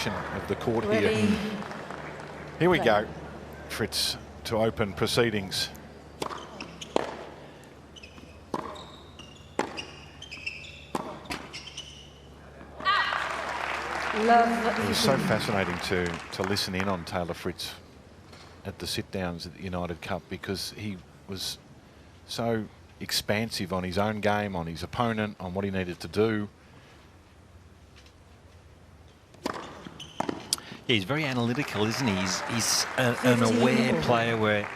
section of the court here. Here we go. Fritz to open proceedings. It was so fascinating to listen in on Taylor Fritz at the sit-downs at the United Cup, because he was so expansive on his own game, on his opponent, on what he needed to do. Yeah, he's very analytical, isn't he? He's an aware player where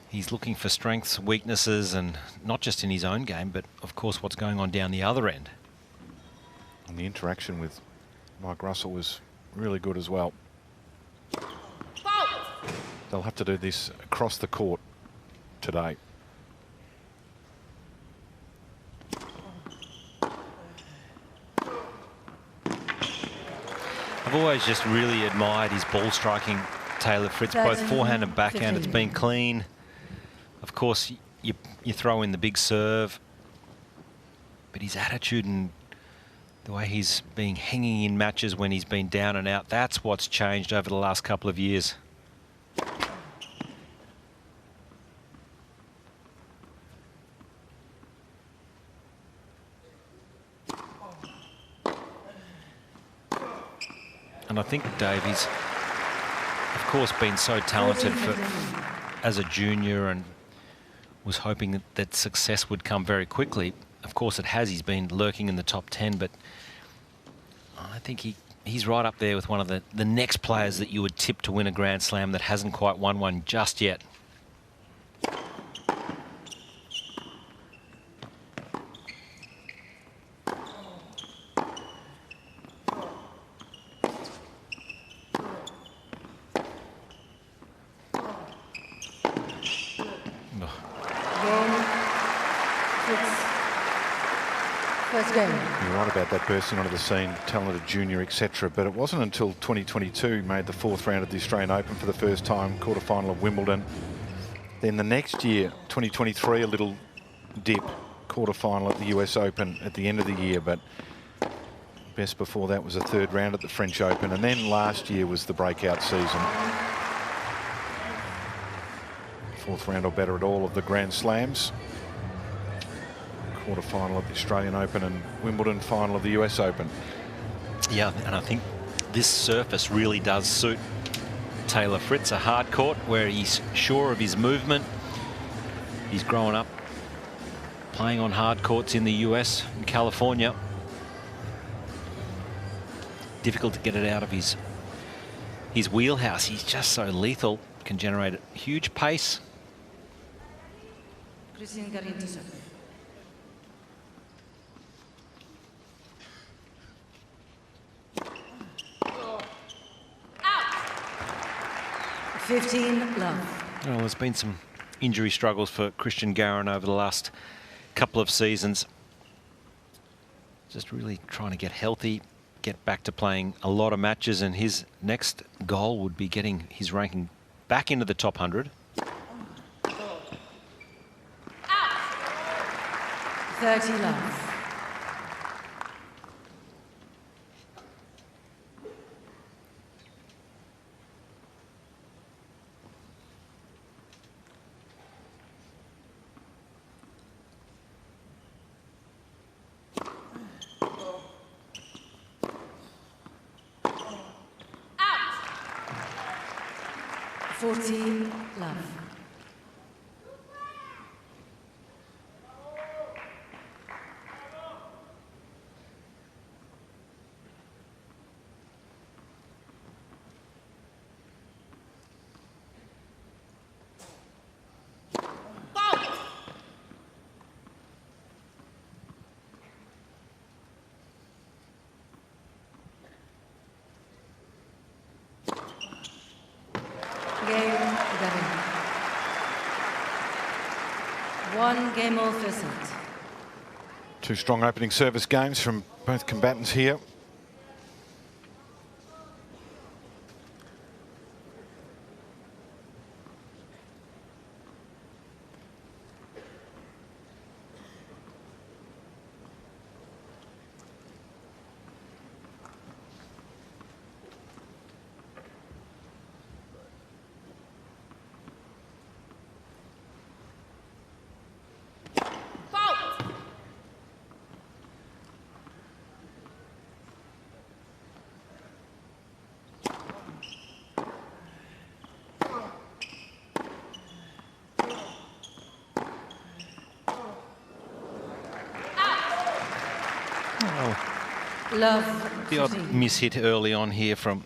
he's looking for strengths, weaknesses, and not just in his own game, but of course what's going on down the other end. And the interaction with Mike Russell was really good as well. They'll have to do this across the court today. I've always just really admired his ball striking, Taylor Fritz, both forehand and backhand. It's been clean. Of course, you throw in the big serve, but his attitude and the way he's been hanging in matches when he's been down and out, that's what's changed over the last couple of years. And I think, Dave, he's, of course, been so talented as a junior, and was hoping that success would come very quickly. Of course it has. He's been lurking in the top 10, but I think he's right up there with one of the next players that you would tip to win a Grand Slam that hasn't quite won one just yet. You're right about that bursting onto the scene, talented junior, etc. But it wasn't until 2022 he made the 4th round of the Australian Open for the first time, quarterfinal of Wimbledon. Then the next year, 2023, a little dip, quarterfinal at the US Open at the end of the year. But best before that was a 3rd round at the French Open. And then last year was the breakout season. 4th round or better at all of the Grand Slams. Quarterfinal of the Australian Open and Wimbledon final of the US Open. Yeah, and I think this surface really does suit Taylor Fritz, a hard court where he's sure of his movement. He's grown up playing on hard courts in the US and California. Difficult to get it out of his wheelhouse. He's just so lethal, can generate a huge pace. Cristian Garin to serve. 15 love. Well, there's been some injury struggles for Cristian Garin over the last couple of seasons. Just really trying to get healthy, get back to playing a lot of matches, and his next goal would be getting his ranking back into the top 100. 30 love. Out. 40 love. One game all for set. 2 strong opening service games from both combatants here. Love. The odd 15. miss hit early on here from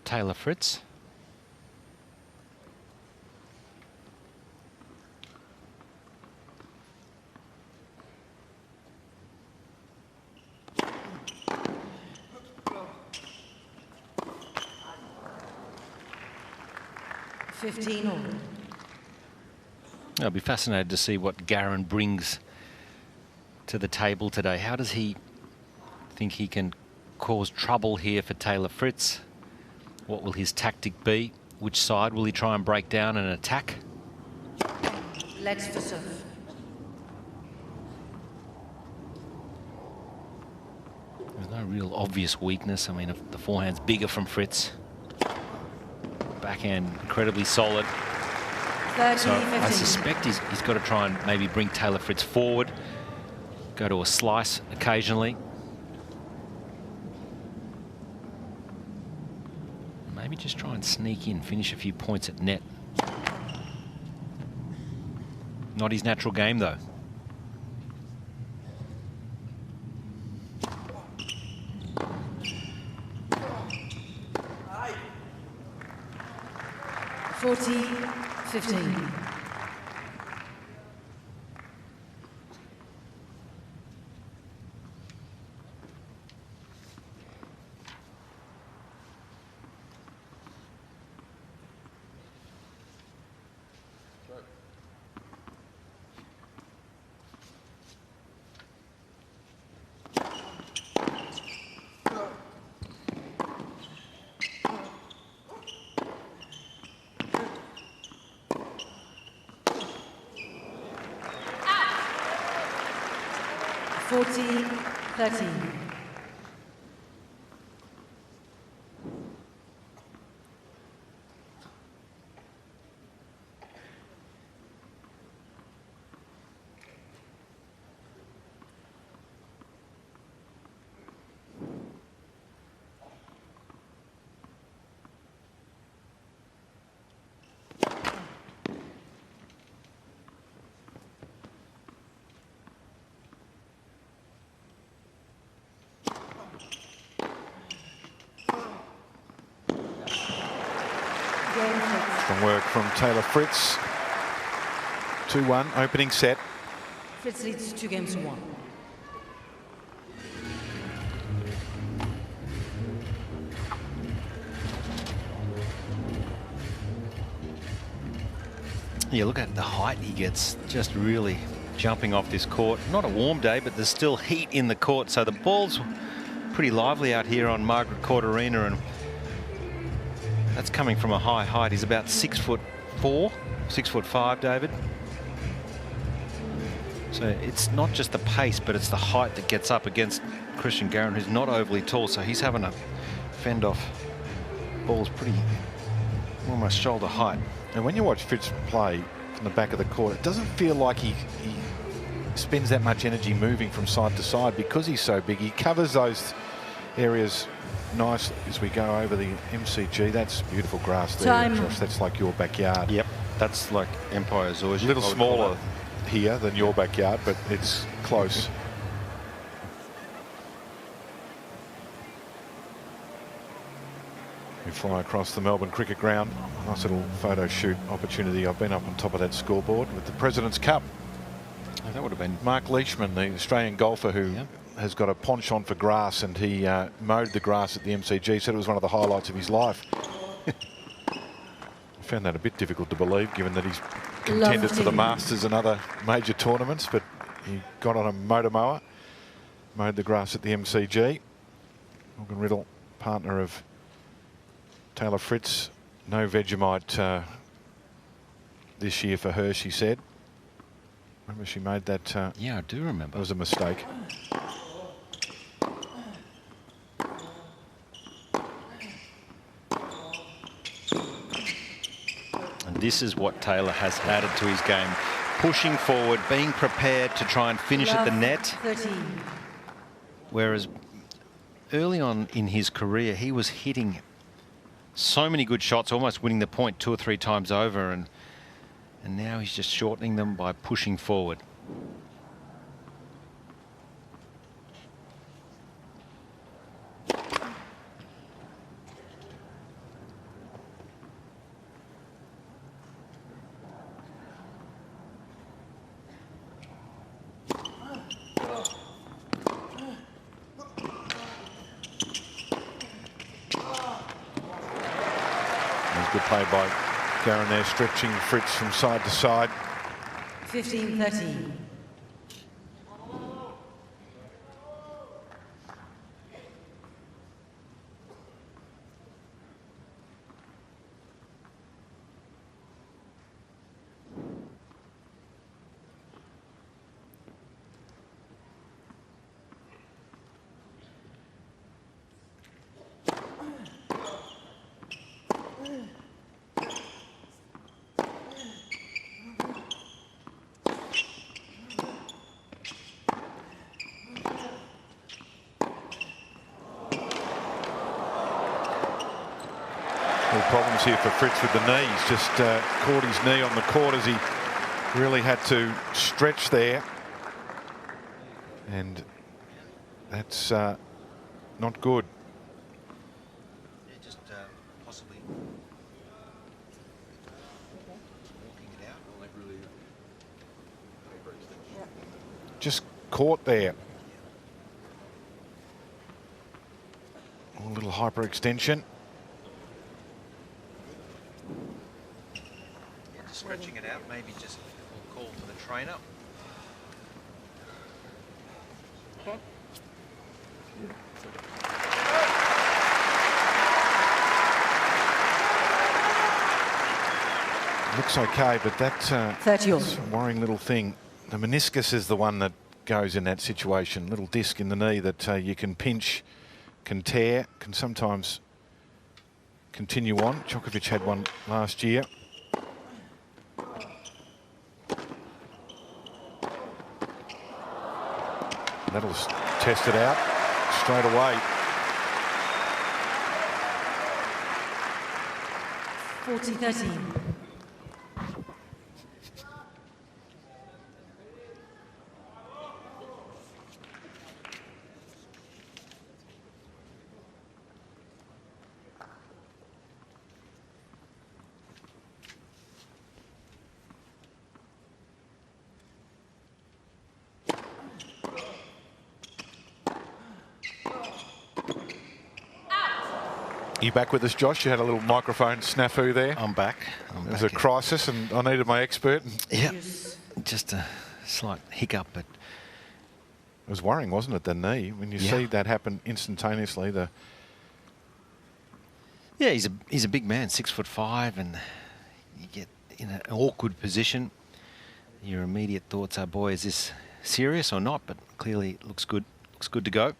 Taylor Fritz. I'll be fascinated to see what Garen brings to the table today. How does he think he can cause trouble here for Taylor Fritz? What will his tactic be? Which side will he try and break down and attack? Let's for serve. There's no real obvious weakness. I mean, if the forehand's bigger from Fritz. Backhand incredibly solid. 30, So 15. I suspect he's got to try and maybe bring Taylor Fritz forward, go to a slice occasionally. Maybe just try and sneak in, finish a few points at net. Not his natural game, though. Forty, 15. Forty, 13. Strong work from Taylor Fritz. 2-1 opening set. Fritz leads 2 games to 1. Yeah, look at the height he gets, just really jumping off this court. Not a warm day, but there's still heat in the court, so the ball's pretty lively out here on Margaret Court Arena, and that's coming from a high height. He's about 6'4", 6'5", David. So it's not just the pace, but it's the height that gets up against Cristian Garin, who's not overly tall, so he's having to fend off balls pretty almost shoulder height. And when you watch Fritz play from the back of the court, it doesn't feel like he spends that much energy moving from side to side because he's so big. He covers those areas nicely as we go over the MCG. That's beautiful grass there, Time. Josh. That's like your backyard. Yep, that's like Empire Zorge. A little smaller here than your backyard, but it's close. We fly across the Melbourne cricket ground. Nice little photo shoot opportunity. I've been up on top of that scoreboard with the President's Cup. Oh, that would have been Mark Leishman, the Australian golfer who has got a penchant for grass, and he mowed the grass at the MCG. Said it was one of the highlights of his life. I found that a bit difficult to believe, given that he's contended for the Masters and other major tournaments, but he got on a motor mower, mowed the grass at the MCG. Morgan Riddle, partner of Taylor Fritz. No Vegemite this year for her, she said. Remember she made that? Yeah, I do remember. It was a mistake. And this is what Taylor has added to his game. Pushing forward, being prepared to try and finish at the net. 13. Whereas early on in his career, he was hitting so many good shots, almost winning the point 2 or 3 times over, and now he's just shortening them by pushing forward. Good play by Garen there, stretching Fritz from side to side. 15-13. Problems here for Fritz with the knee. He's just caught his knee on the court as he really had to stretch there. And that's not good. Yeah, just possibly walking it out. Just caught there. A little hyperextension. Stretching it out, maybe just a call to the trainer. Okay. Looks okay, but that's a 30 all. worrying little thing. The meniscus is the one that goes in that situation. Little disc in the knee that you can pinch, can tear, can sometimes continue on. Djokovic had one last year. That'll test it out straight away. 40-13. You back with us, Josh? You had a little microphone snafu there. I'm back. It was a crisis and I needed my expert. Yeah, just a slight hiccup, but it was worrying, wasn't it, the knee? When you see that happen instantaneously, yeah, he's a big man, 6'5", and you get in an awkward position. Your immediate thoughts are, boy, is this serious or not? But clearly it looks good. Looks good to go.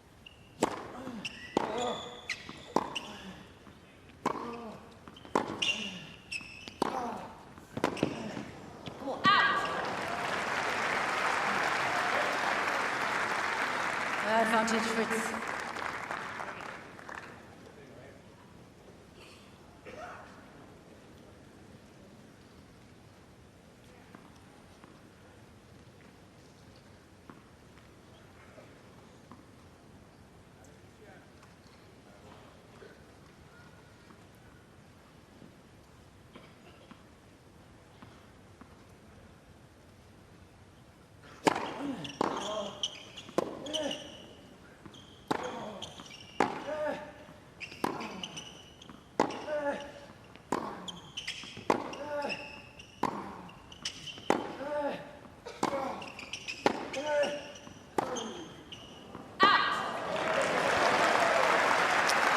Advantage Fritz.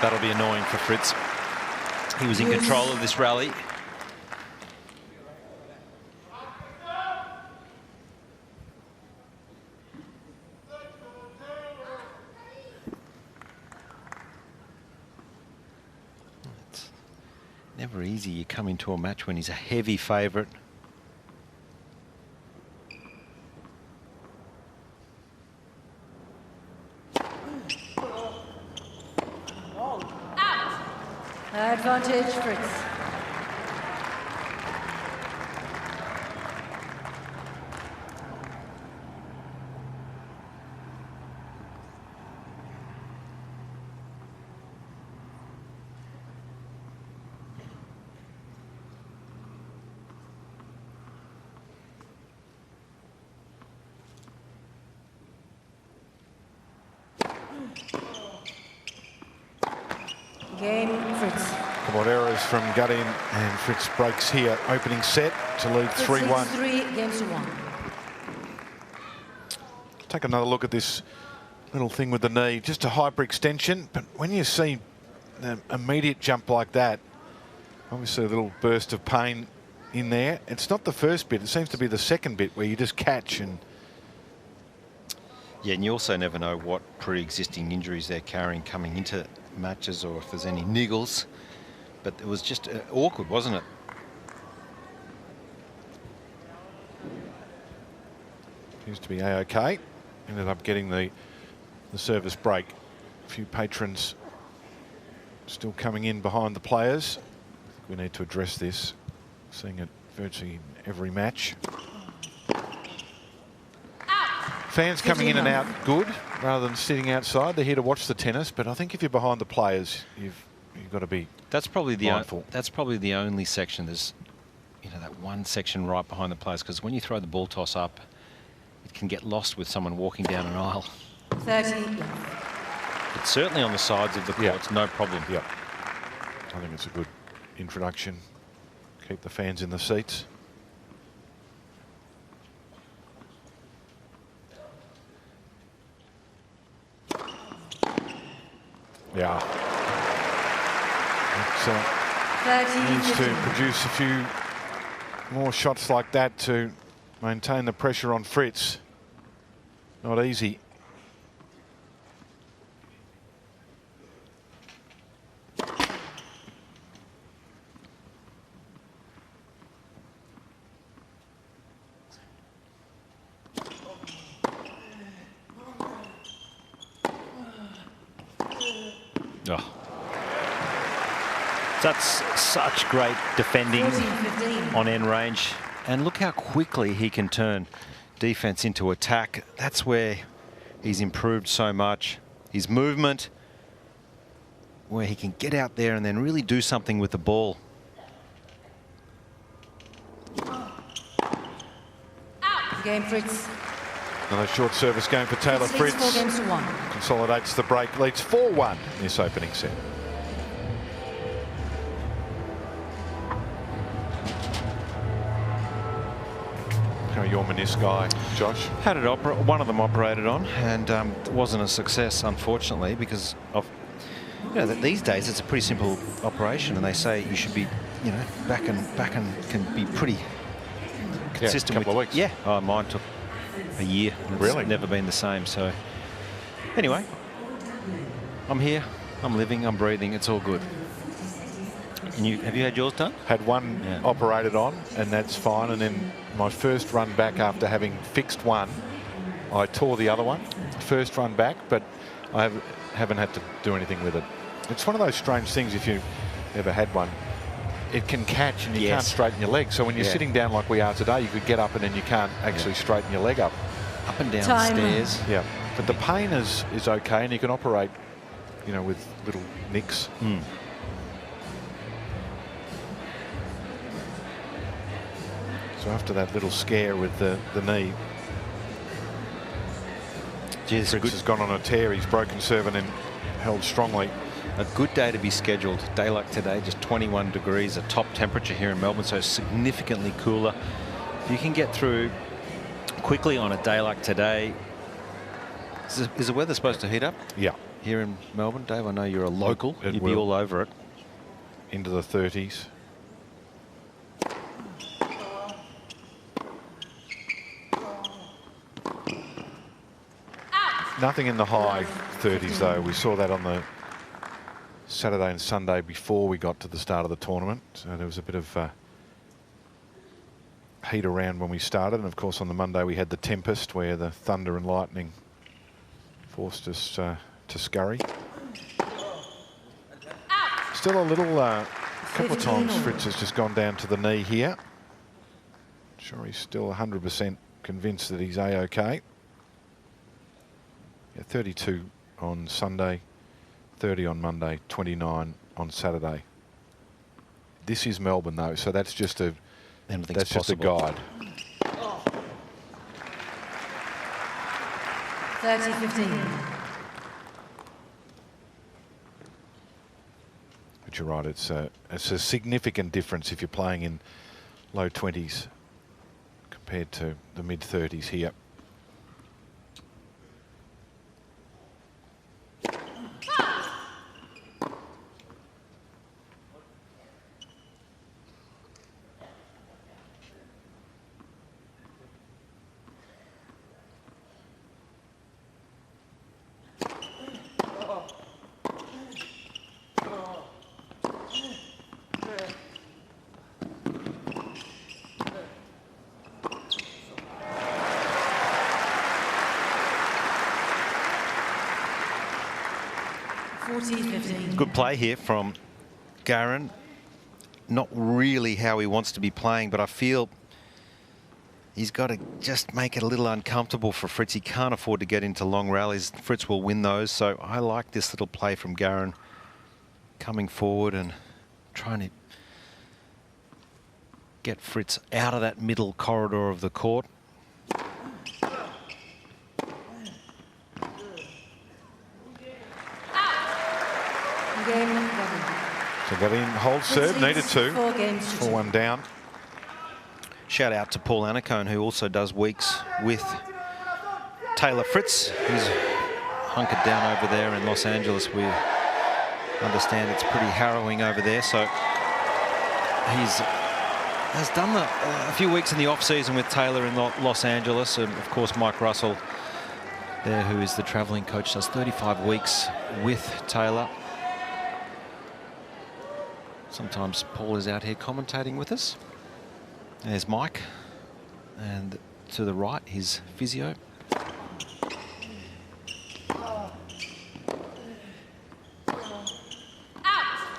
That'll be annoying for Fritz. He was in control of this rally. It's never easy. You come into a match when he's a heavy favourite. Advantage Fritz. Game Fritz. Couple of errors from Garin, and Fritz breaks here. Opening set to lead 3-1. 3-1. Take another look at this little thing with the knee. Just a hyperextension, but when you see an immediate jump like that, obviously a little burst of pain in there. It's not the first bit. It seems to be the second bit where you just catch and... Yeah, and you also never know what pre-existing injuries they're carrying coming into matches, or if there's any niggles. But it was just awkward, wasn't it? Seems to be A-OK. Ended up getting the service break. A few patrons still coming in behind the players. I think we need to address this, seeing it virtually in every match. Fans coming in and out good, rather than sitting outside. They're here to watch the tennis, but I think if you're behind the players, you've got to be mindful. That's probably the only section. There's, you know, that one section right behind the players, because when you throw the ball toss up, it can get lost with someone walking down an aisle. 30. But certainly on the sides of the courts, no problem. Yeah, I think it's a good introduction. Keep the fans in the seats. Yeah. It needs to produce a few more shots like that to maintain the pressure on Fritz. Not easy. Oh. That's such great defending 14-15. on end range. And look how quickly he can turn defense into attack. That's where he's improved so much. His movement, where he can get out there and then really do something with the ball. Game, Fritz. Another short service game for Taylor Fritz. 4-1. Consolidates the break, leads 4-1 in this opening set. How are your menisci, Josh? Had it one of them operated on, and it wasn't a success, unfortunately, because of, you know, that these days it's a pretty simple operation, and they say you should be, you know, back and can be pretty consistent. Yeah, a couple of weeks. Yeah, oh, mine took a year. It's really never been the same. So anyway, I'm here, I'm living, I'm breathing. It's all good. And have you had yours done? Had one operated on, and that's fine. And then my first run back after having fixed one, I tore the other one. First run back, but I haven't had to do anything with it. It's one of those strange things. If you've ever had one, it can catch and you can't straighten your leg. So when you're sitting down like we are today, you could get up and then you can't actually straighten your leg up. Up and down the stairs. Yeah, but the pain is okay, and you can operate, you know, with little nicks. So after that little scare with the knee, Fritz has gone on a tear. He's broken serve and then held strongly. A good day to be scheduled. Day like today, just 21 degrees, a top temperature here in Melbourne, so significantly cooler. If you can get through quickly on a day like today. Is the weather supposed to heat up? Yeah. Here in Melbourne, Dave, I know you're a local. You'd be all over it. Into the 30s. Nothing in the high 30s, though. We saw that on the Saturday and Sunday before we got to the start of the tournament. So there was a bit of heat around when we started. And, of course, on the Monday we had the tempest where the thunder and lightning forced us to scurry. Still a little, couple of times Fritz has just gone down to the knee here. Sure, he's still 100% convinced that he's A-OK. 32 on Sunday, 30 on Monday, 29 on Saturday. This is Melbourne, though, so that's just a just a guide. 30-15. But you're right, it's a significant difference if you're playing in low 20s compared to the mid 30s here. Good play here from Garen. Not really how he wants to be playing, but I feel he's got to just make it a little uncomfortable for Fritz. He can't afford to get into long rallies. Fritz will win those, so I like this little play from Garen, coming forward and trying to get Fritz out of that middle corridor of the court. So Garin holds serve, needed to. 4-1 down. Shout out to Paul Anacone, who also does weeks with Taylor Fritz, who's hunkered down over there in Los Angeles. We understand it's pretty harrowing over there, so has done a few weeks in the off-season with Taylor in Los Angeles, and of course Mike Russell there, who is the travelling coach, does 35 weeks with Taylor. Sometimes Paul is out here commentating with us. There's Mike, and to the right, his physio.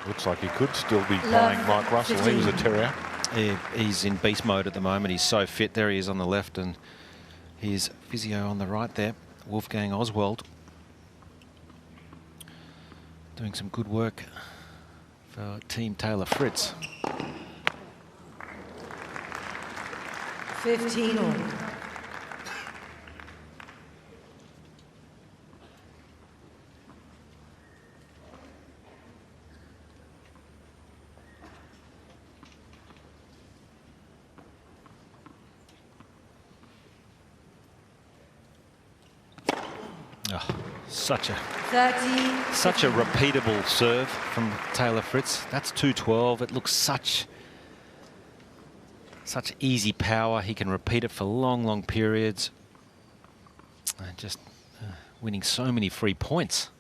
Looks like he could still be playing Mike Russell. He was a terrier. He's in beast mode at the moment. He's so fit. There he is on the left, and his physio on the right there, Wolfgang Oswald, doing some good work for Team Taylor Fritz. 15 all. Oh, such a 30. Such a repeatable serve from Taylor Fritz. That's 212. It looks such easy power. He can repeat it for long, long periods. And just winning so many free points.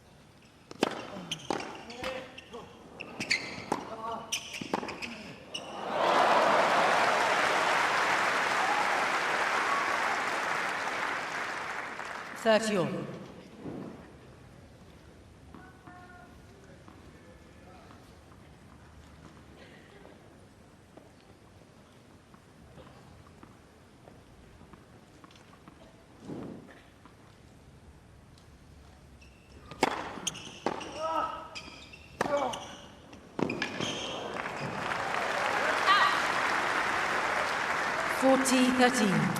$30 all.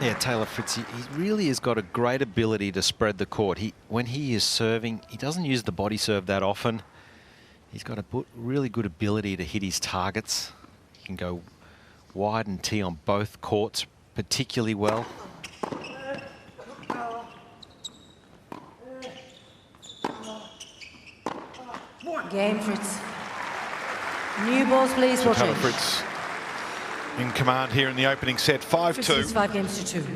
Yeah, Taylor Fritz, he really has got a great ability to spread the court. When he is serving, he doesn't use the body serve that often. He's got a really good ability to hit his targets. He can go wide and tee on both courts particularly well. Game, Fritz. New balls, please. So Taylor Fritz in command here in the opening set, 5-2. 5 games to 2.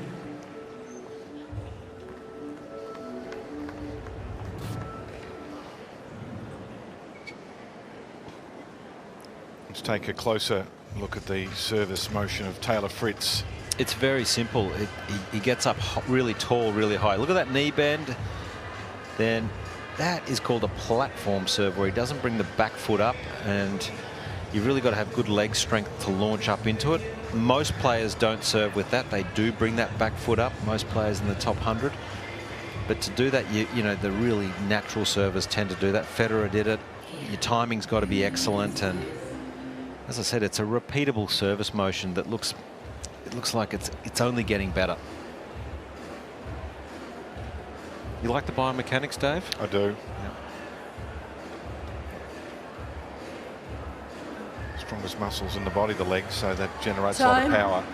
Let's take a closer look at the service motion of Taylor Fritz. It's very simple. He gets up really tall, really high. Look at that knee bend. Then that is called a platform serve, where he doesn't bring the back foot up, and you've really got to have good leg strength to launch up into it. Most players don't serve with that. They do bring that back foot up, most players in the top 100. But to do that, you know, the really natural servers tend to do that. Federer did it. Your timing's got to be excellent, and as I said, it's a repeatable service motion that looks like it's only getting better. You like the biomechanics, Dave? I do. Strongest muscles in the body, the legs, so that generates a lot of Time. power.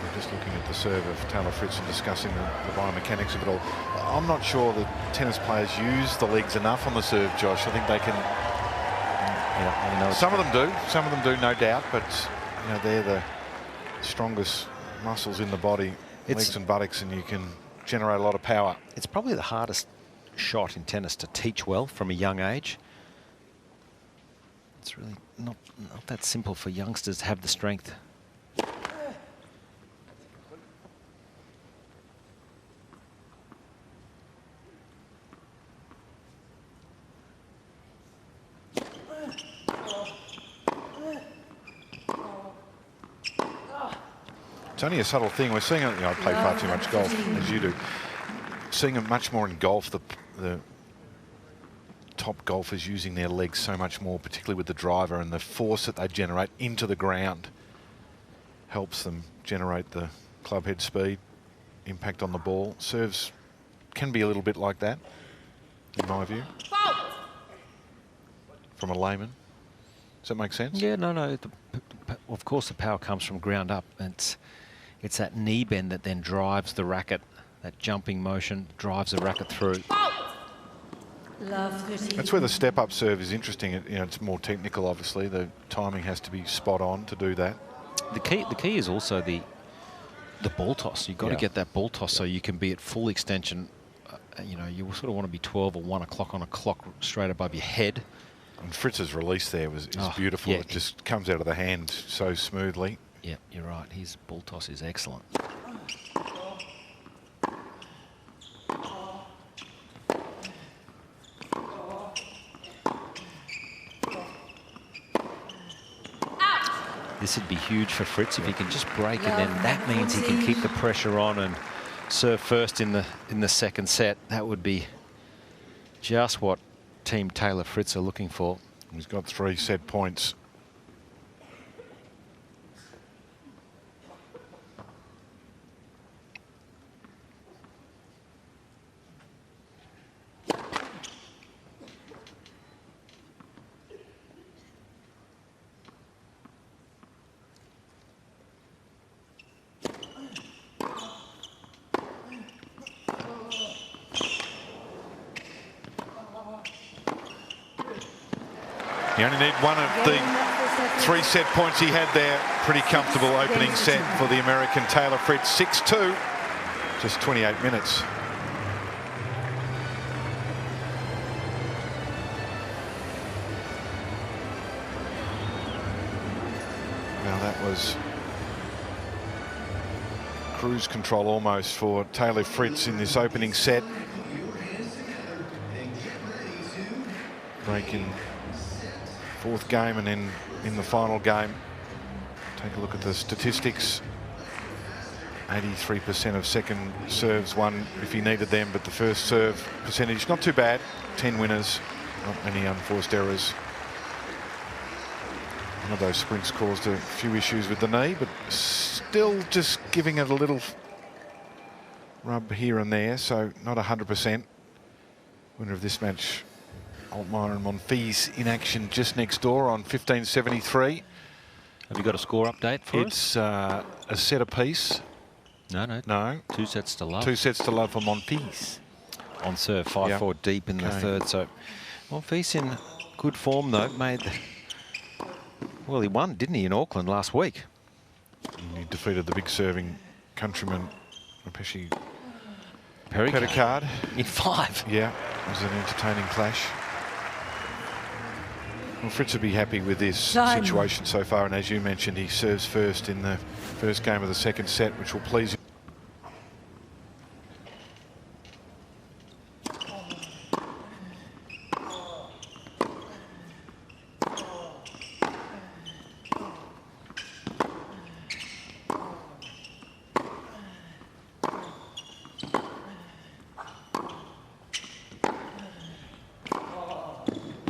We're just looking at the serve of Taylor Fritz and discussing the biomechanics of it all. I'm not sure that tennis players use the legs enough on the serve, Josh. I think they can. Yeah, I know. Some of them do. Some of them do, no doubt. But you know, they're the strongest muscles in the body, legs and buttocks, and you can generate a lot of power. It's probably the hardest shot in tennis to teach well from a young age. It's really not that simple for youngsters to have the strength. It's only a subtle thing. We're seeing it. You know, I play far too much golf, as you do. Seeing it much more in golf. The top golfers using their legs so much more, particularly with the driver, and the force that they generate into the ground helps them generate the club head speed, impact on the ball. Serves can be a little bit like that, in my view, from a layman. Does that make sense? Yeah, no. Of course, the power comes from ground up. It's that knee bend that then drives the racket. That jumping motion drives the racket through. Love 30. That's where the step-up serve is interesting. You know, it's more technical, obviously. The timing has to be spot on to do that. The key is also the ball toss. You've got to get that ball toss so you can be at full extension. You know, you sort of want to be 12 or 1 o'clock on a clock straight above your head. And Fritz's release there is beautiful. Yeah. It just comes out of the hand so smoothly. Yeah, you're right. His ball toss is excellent. This would be huge for Fritz if he can just break, and then that means he can keep the pressure on and serve first in the second set. That would be just what Team Taylor Fritz are looking for. He's got 3 set points. You only need one of the 3 set points he had there. Pretty comfortable opening set for the American Taylor Fritz. 6-2, just 28 minutes. Now that was cruise control almost for Taylor Fritz in this opening set. Breaking 4th game, and then in the final game, take a look at the statistics. 83% of second serves won if he needed them, but the first serve percentage not too bad. 10 winners, not many unforced errors. One of those sprints caused a few issues with the knee, but still just giving it a little rub here and there, so not 100%. Winner of this match, Altmaier and Monfils in action just next door on 15.73. Have you got a score update for us? It's a set apiece. No. 2 sets to love. 2 sets to love for Monfils. On serve, 5-4 deep in the third. So Monfils in good form though. Well, he won, didn't he, in Auckland last week? And he defeated the big serving countryman, Peshi Pericard. In 5. Yeah, it was an entertaining clash. Well, Fritz would be happy with this situation so far, and as you mentioned, he serves first in the first game of the second set, which will please him.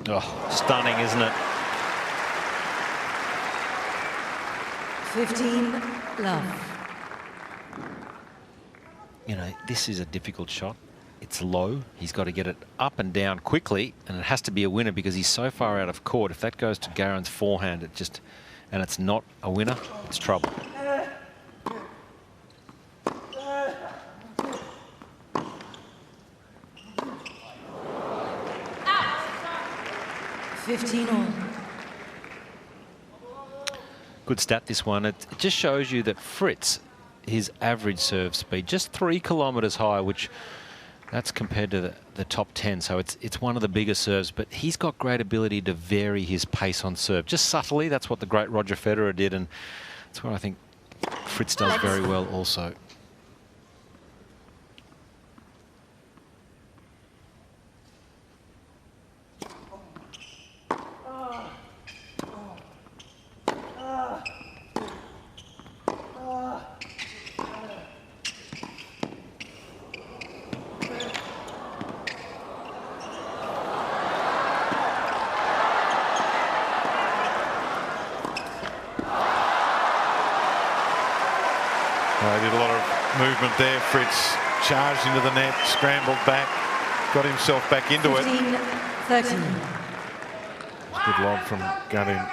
Oh, stunning, isn't it? 15 love. You know, this is a difficult shot. It's low. He's got to get it up and down quickly, and it has to be a winner because he's so far out of court. If that goes to Garen's forehand, and it's not a winner, it's trouble. Out. 15 all. Good stat, this one. It just shows you that Fritz, his average serve speed, just 3 kilometres high, which that's compared to the top 10. So it's one of the bigger serves, but he's got great ability to vary his pace on serve. Just subtly, that's what the great Roger Federer did, and that's what I think Fritz does very well also. Did a lot of movement there. Fritz charged into the net, scrambled back, got himself back into 15, it. 13. Good lob from Garen.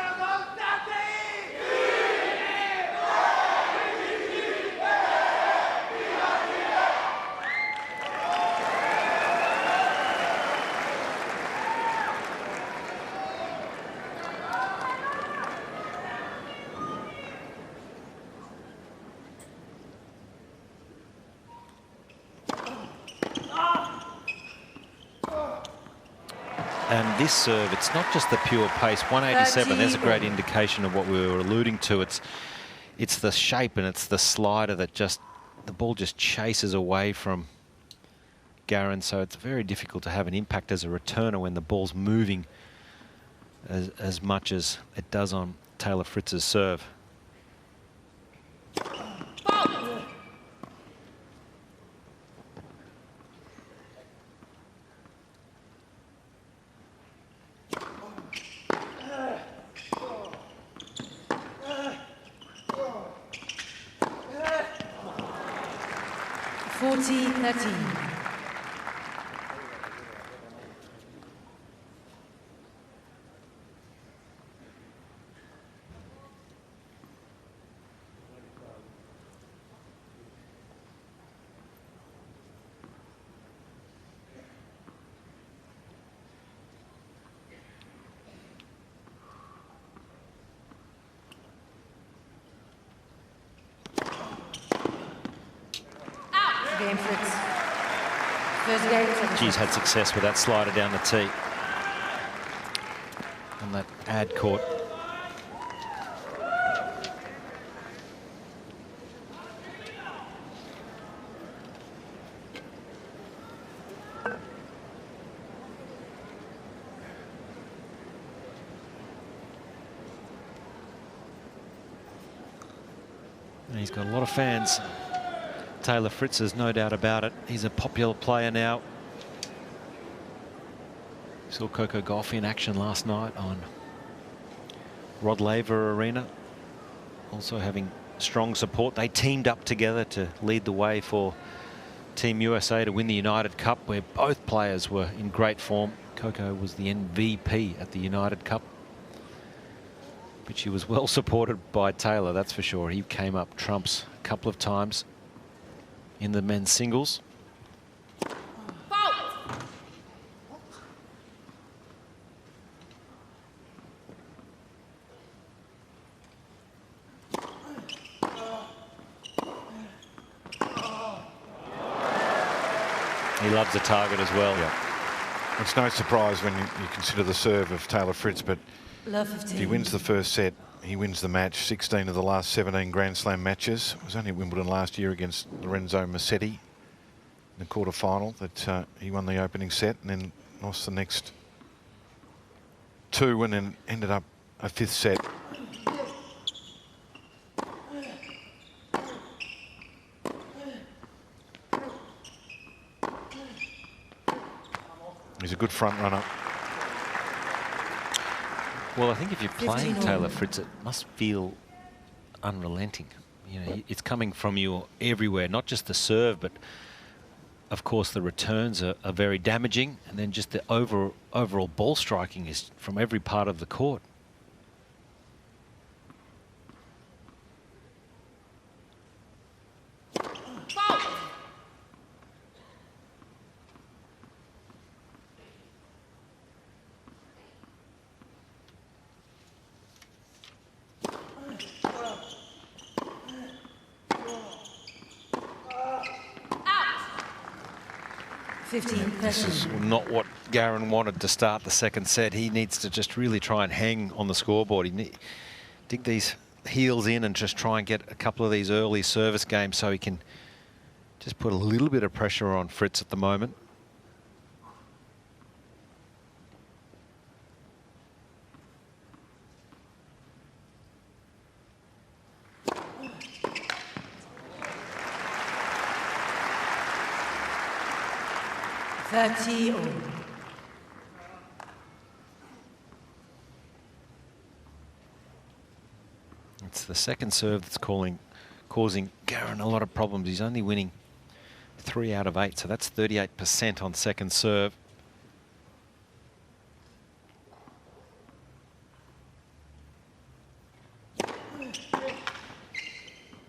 And this serve, it's not just the pure pace. 187, there's a great indication of what we were alluding to. It's the shape and it's the slider that the ball just chases away from Garen. So it's very difficult to have an impact as a returner when the ball's moving as much as it does on Taylor Fritz's serve. Game, Fritz. First game. She's had success with that slider down the tee. On that ad court. And he's got a lot of fans. Taylor Fritz, there's no doubt about it. He's a popular player now. Saw Coco Gauff in action last night on Rod Laver Arena. Also having strong support. They teamed up together to lead the way for Team USA to win the United Cup, where both players were in great form. Coco was the MVP at the United Cup, but she was well supported by Taylor, that's for sure. He came up trumps a couple of times in the men's singles. He loves the target as well. Yeah. It's no surprise when you consider the serve of Taylor Fritz, but if he wins the first set, he wins the match. 16 of the last 17 Grand Slam matches. It was only Wimbledon last year against Lorenzo Musetti in the quarter-final that he won the opening set and then lost the next two and then ended up a fifth set. He's a good front runner. Well, I think if you're playing Taylor Fritz, it must feel unrelenting. You know, it's coming from you everywhere, not just the serve, but of course, the returns are very damaging, and then just the overall ball striking is from every part of the court. This is not what Garen wanted to start the second set. He needs to just really try and hang on the scoreboard. Dig these heels in and just try and get a couple of these early service games so he can just put a little bit of pressure on Fritz at the moment. It's the second serve that's causing Garen a lot of problems. He's only winning 3 out of 8, so that's 38% on second serve.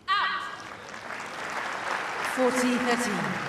Out. 40-13.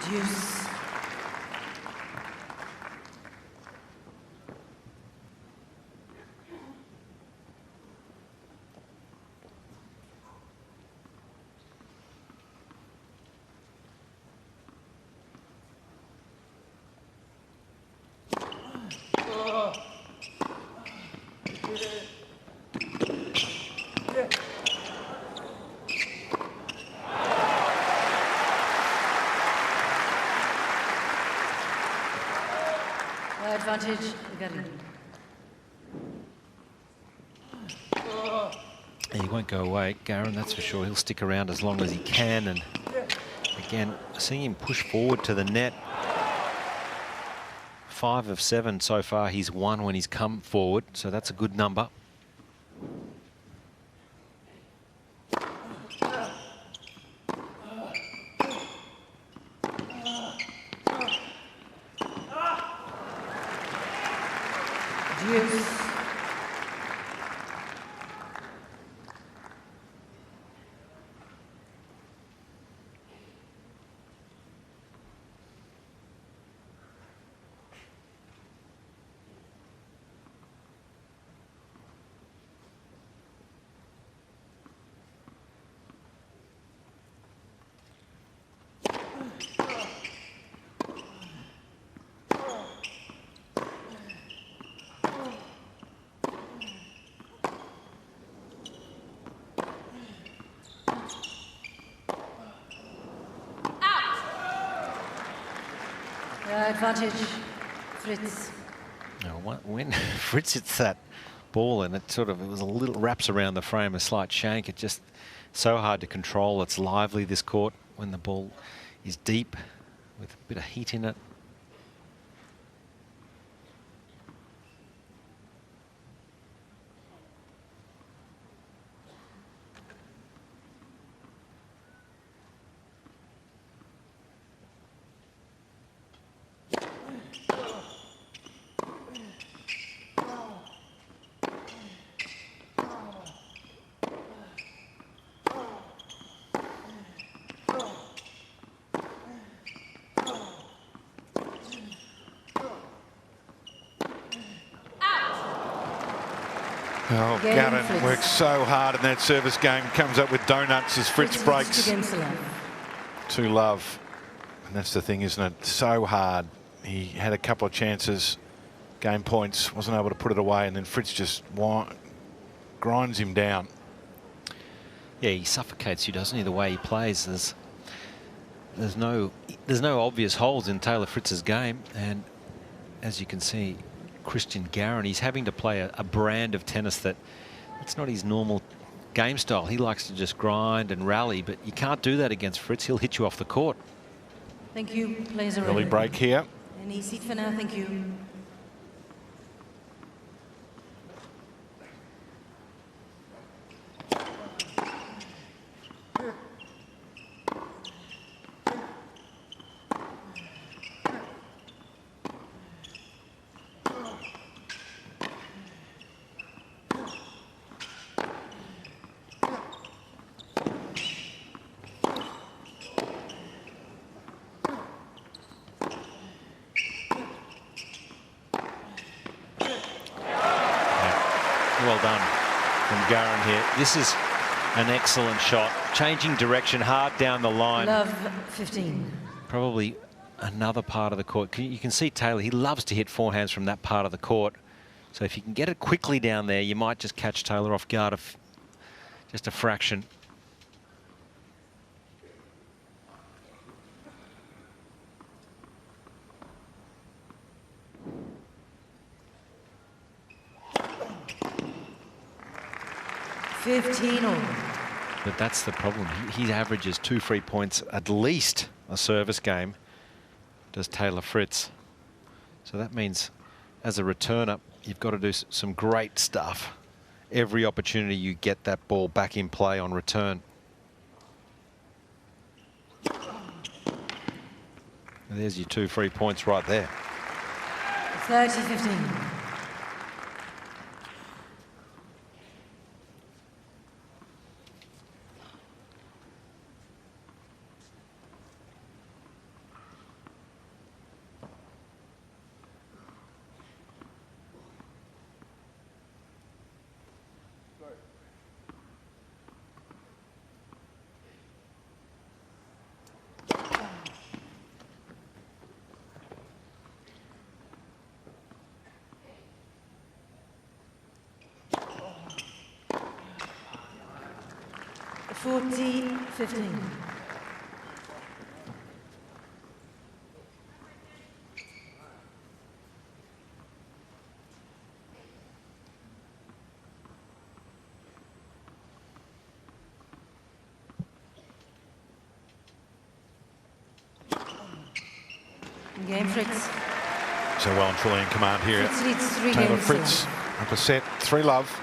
Deuce. Advantage, Garen. He won't go away, Garen, that's for sure. He'll stick around as long as he can. And again, seeing him push forward to the net. 5 of 7 so far. He's won when he's come forward, so that's a good number. Advantage, Fritz. Now, when Fritz hits that ball and it was a little wraps around the frame, a slight shank, it's just so hard to control. It's lively, this court, when the ball is deep with a bit of heat in it. Oh, Garen works so hard in that service game, comes up with donuts as Fritz breaks to love. And that's the thing, isn't it? So hard. He had a couple of chances game points, wasn't able to put it away, and then Fritz just grinds him down. Yeah, he suffocates you, doesn't he, the way he plays. There's no obvious holes in Taylor Fritz's game, and as you can see, Cristian Garin, he's having to play a brand of tennis that it's not his normal game style. He likes to just grind and rally, but you can't do that against Fritz. He'll hit you off the court. Thank you. Players are Early ready. break here. Any seat for now, thank you. Well done from Garen here. This is an excellent shot. Changing direction hard down the line. Love 15. Probably another part of the court. You can see Taylor, he loves to hit forehands from that part of the court. So if you can get it quickly down there, you might just catch Taylor off guard of just a fraction. But that's the problem. He averages 2 free points at least a service game, does Taylor Fritz. So that means as a returner, you've got to do some great stuff. Every opportunity you get that ball back in play on return. And there's your 2 free points right there. 30-15. Game Fritz. So well and truly in command here. Fritz leads 3 Taylor games. Fritz up a set, 3-love.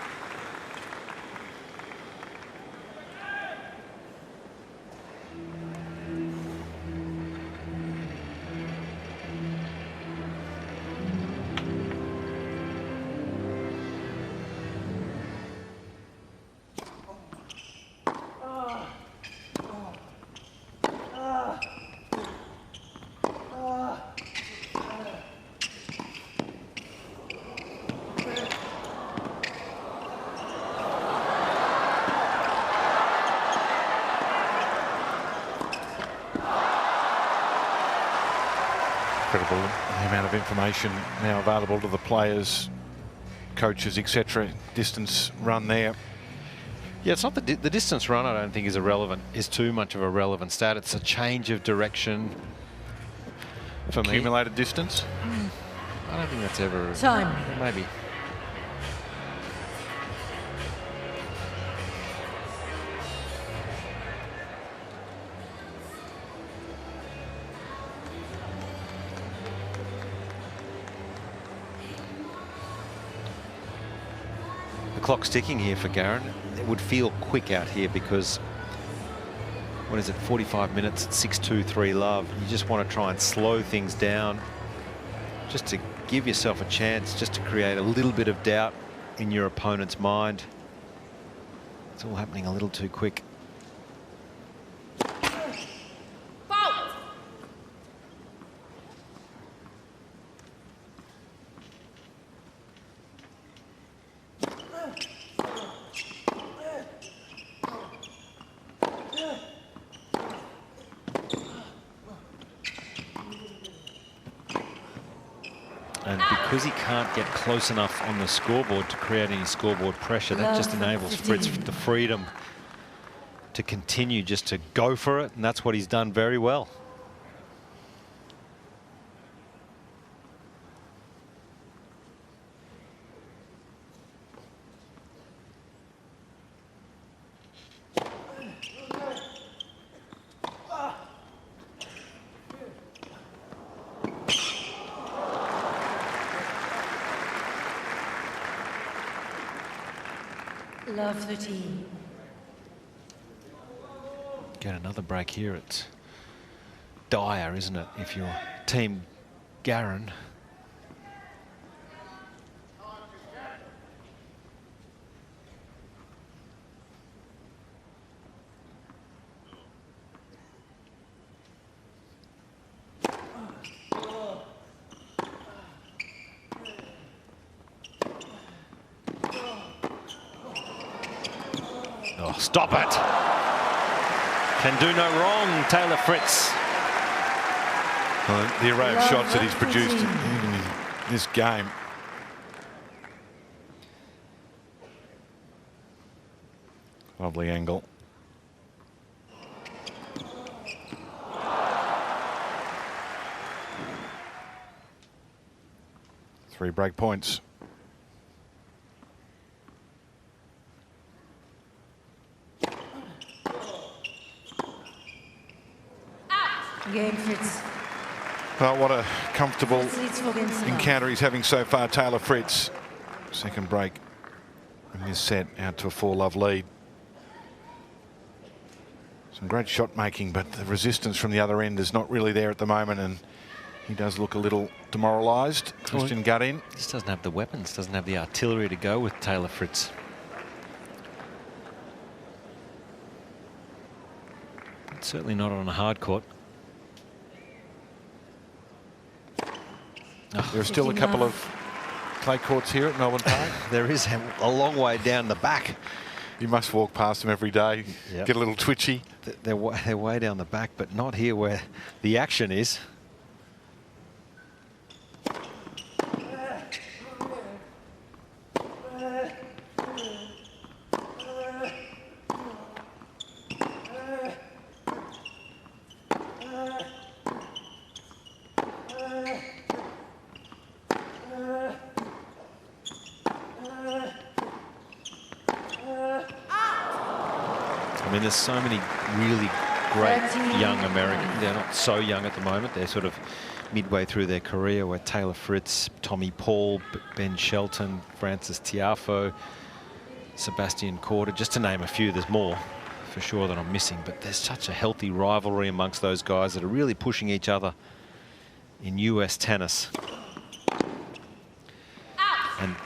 Incredible the amount of information now available to the players, coaches, etc. Distance run there. Yeah, it's not the distance run. I don't think is too much of a relevant stat. It's a change of direction for me. Accumulated distance. I don't think that's ever Time. Maybe. Clock's ticking here for Garen. It would feel quick out here because, what is it, 45 minutes at 6-2, 3-love. You just want to try and slow things down just to give yourself a chance, just to create a little bit of doubt in your opponent's mind. It's all happening a little too quick. And because he can't get close enough on the scoreboard to create any scoreboard pressure, that just enables Fritz the freedom to continue just to go for it, and that's what he's done very well. Love 13. Get another break here. It's dire, isn't it, if you're team Garen? Oh, stop it! Can do no wrong, Taylor Fritz. Well, the array of shots that he's produced in this game. Lovely angle. Three break points. Game, Fritz. Well, what a comfortable encounter he's having so far, Taylor Fritz. Second break in this set, out to a 4-love lead. Some great shot making, but the resistance from the other end is not really there at the moment, and he does look a little demoralised. Cristian Garin. He just doesn't have the weapons, doesn't have the artillery to go with Taylor Fritz. Certainly not on a hard court. There are still a couple of clay courts here at Melbourne Park. There is a long way down the back. You must walk past them every day, yep. Get a little twitchy. They're way down the back, but not here where the action is. I mean, there's so many really great young Americans. They're not so young at the moment. They're sort of midway through their career, where Taylor Fritz, Tommy Paul, Ben Shelton, Francis Tiafoe, Sebastian Korda, just to name a few. There's more for sure that I'm missing, but there's such a healthy rivalry amongst those guys that are really pushing each other in US tennis. And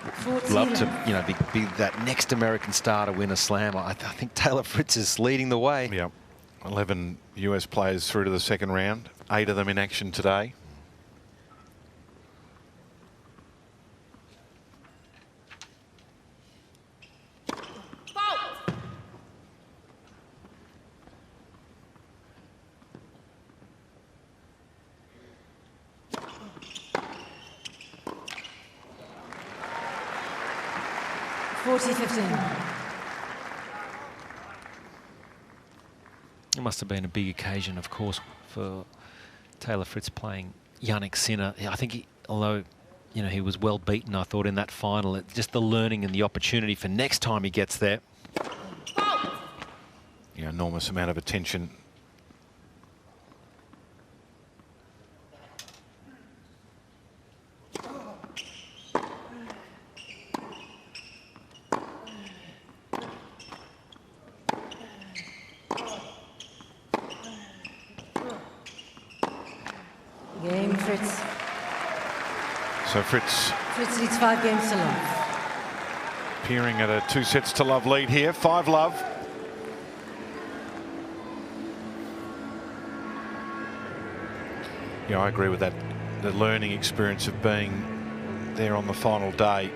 love to, you know, be that next American star to win a slam. I think Taylor Fritz is leading the way. Yeah, 11 US players through to the second round. 8 of them in action today. It must have been a big occasion, of course, for Taylor Fritz playing Jannik Sinner. I think although, you know, he was well beaten, I thought, in that final, just the learning and the opportunity for next time he gets there. Yeah, enormous amount of attention. Game, Fritz. So Fritz leads 5 games to love. Appearing at a 2-sets-to-love lead here. 5-love. Yeah, I agree with that. The learning experience of being there on the final day.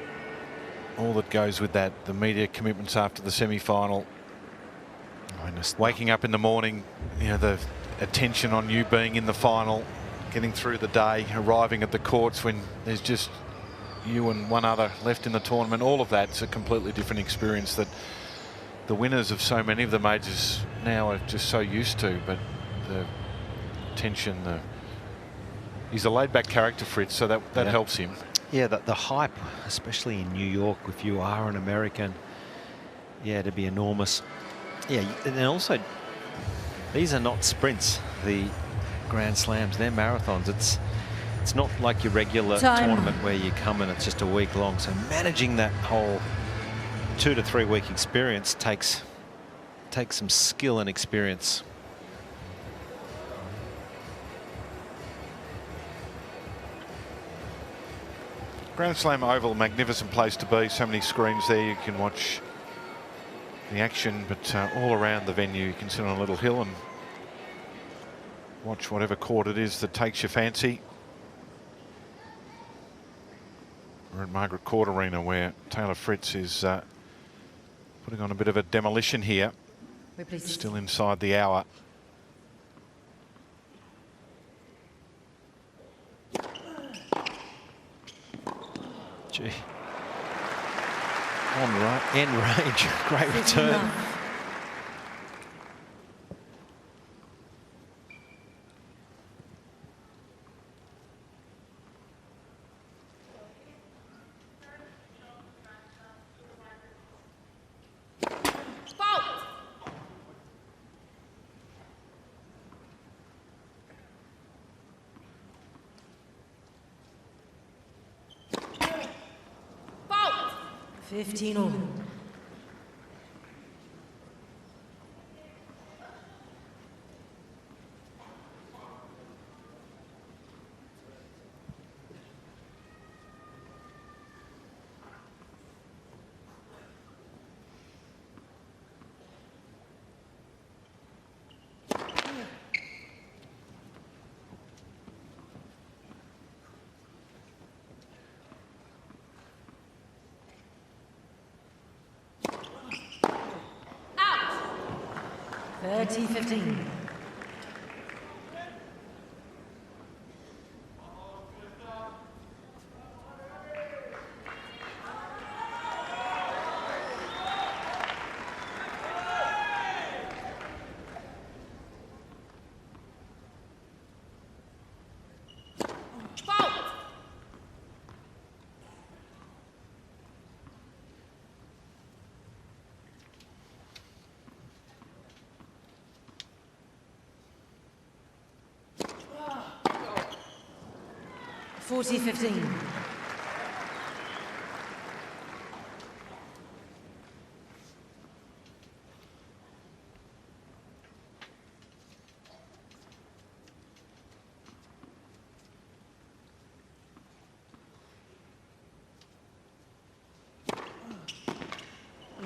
All that goes with that. The media commitments after the semi-final. Waking up in the morning, you know, the attention on you being in the final. Getting through the day, arriving at the courts when there's just you and one other left in the tournament. All of that's a completely different experience that the winners of so many of the majors now are just so used to. But the tension, he's a laid-back character, Fritz, so that helps him. Yeah, the hype, especially in New York, if you are an American, yeah, to be enormous. Yeah, and also, these are not sprints, the Grand Slams, they're marathons. It's not like your regular tournament where you come and it's just a week long. So managing that whole 2 to 3 week experience takes some skill and experience. Grand Slam Oval, magnificent place to be. So many screens there, you can watch the action, but all around the venue you can sit on a little hill and watch whatever court it is that takes your fancy. We're at Margaret Court Arena, where Taylor Fritz is putting on a bit of a demolition here. Still inside the hour. Gee. On end range, great return. Fault. 15 all. Out. 30-15. Fault. $40-15.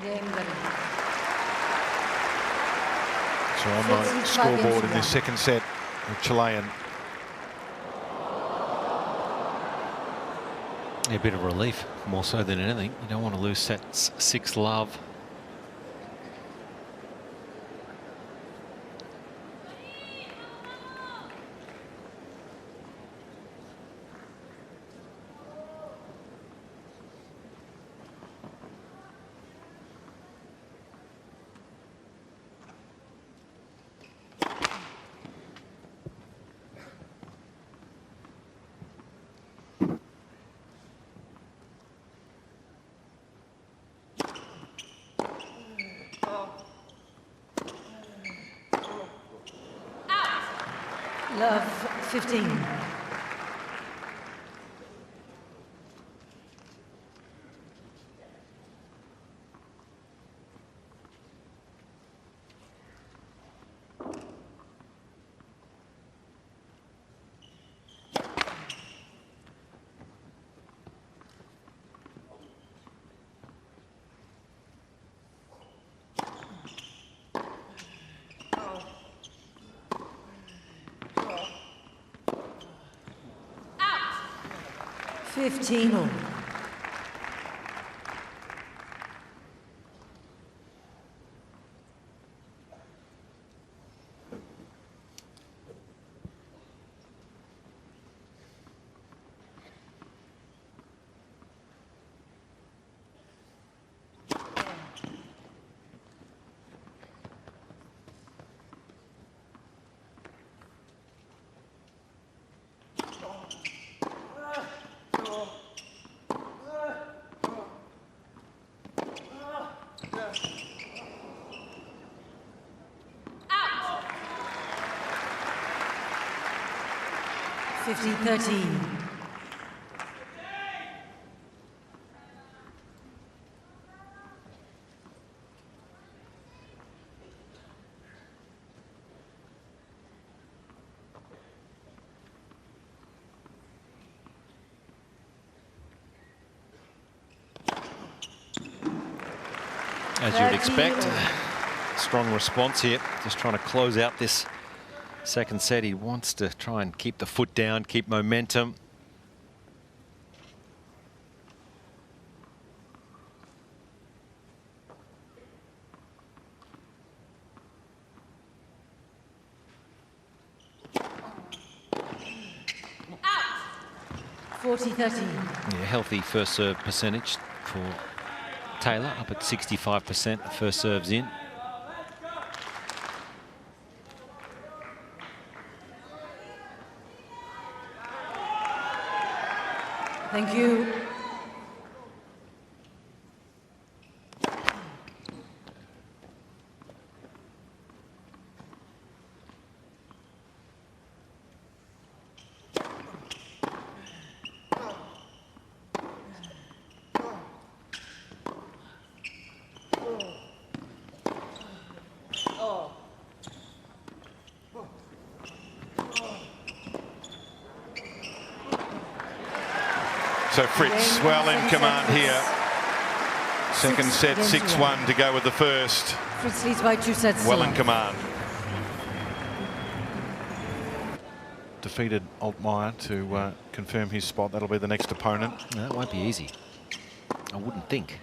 Game ready. So on the scoreboard in this second set, the Chilean. Yeah, a bit of relief, more so than anything. You don't want to lose set 6 love. Love 15. Out. 15 all. 50-13. As you would expect, strong response here. Just trying to close out this second set. He wants to try and keep the foot down, keep momentum. Out. 40-13. Yeah, healthy first serve percentage for Taylor, up at 65%. The first serve's in. Thank you. So Fritz well in command here. Second set, 6-1 to go with the first. Fritz leads by 2 sets. Well in command. Defeated Altmaier to confirm his spot. That'll be the next opponent. No, it won't be easy. I wouldn't think.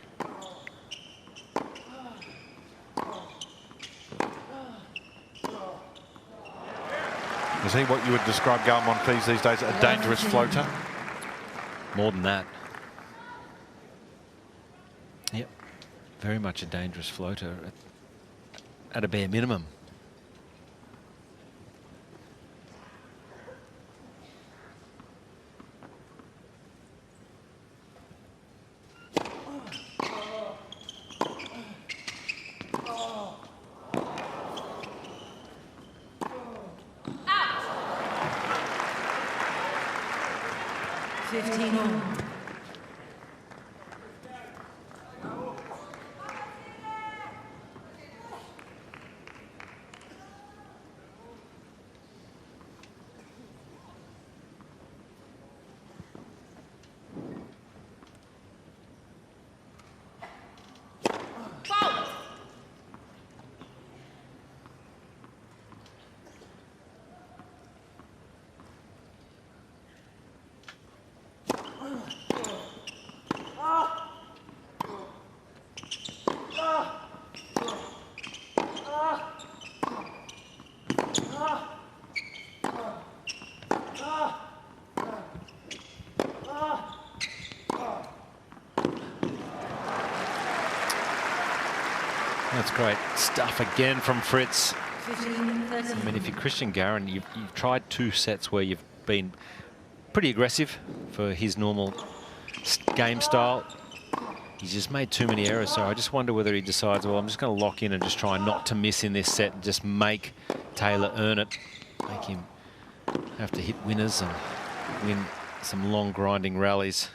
Is he what you would describe Garen Monfils these days, a dangerous floater? More than that. Yep, very much a dangerous floater at a bare minimum. That's great stuff again from Fritz. 15-13. I mean, if you're Cristian Garin, you've tried 2 sets where you've been pretty aggressive for his normal game style. He's just made too many errors, so I just wonder whether he decides, well, I'm just going to lock in and just try not to miss in this set and just make Taylor earn it. Make him have to hit winners and win some long grinding rallies.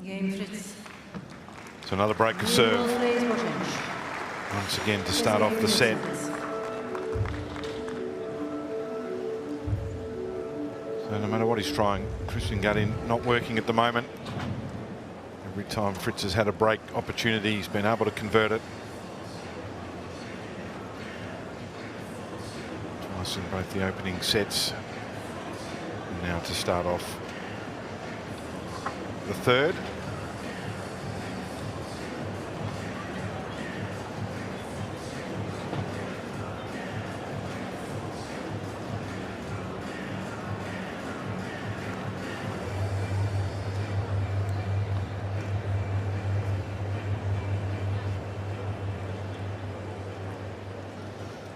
Game Fritz. So another break of serve. Once again to start off the set. So no matter what he's trying, Cristian Garin not working at the moment. Every time Fritz has had a break opportunity, he's been able to convert it. Twice in both the opening sets. And now to start off the third.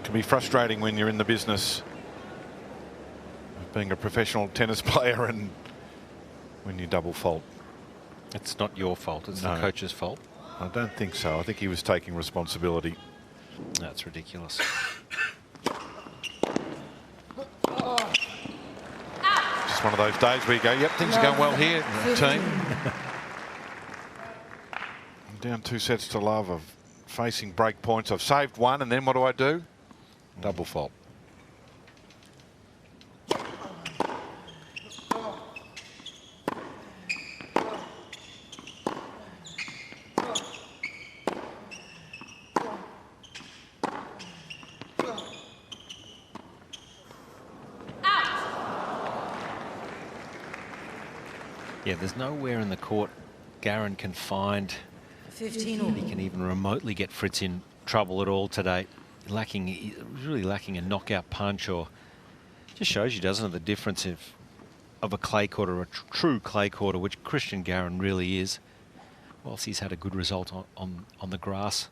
Can be frustrating when you're in the business of being a professional tennis player and when you double fault. It's not your fault, it's the coach's fault. I don't think so. I think he was taking responsibility. That's ridiculous. Just one of those days where you go, yep, things are going well here, team. I'm down 2 sets to love. Of facing break points. I've saved one, and then what do? Double fault. Yeah, there's nowhere in the court Garen can find 15 that he can even remotely get Fritz in trouble at all today. Really lacking a knockout punch, or just shows you, doesn't it, the difference of a clay court or a true clay courter, which Cristian Garin really is. Whilst he's had a good result on the grass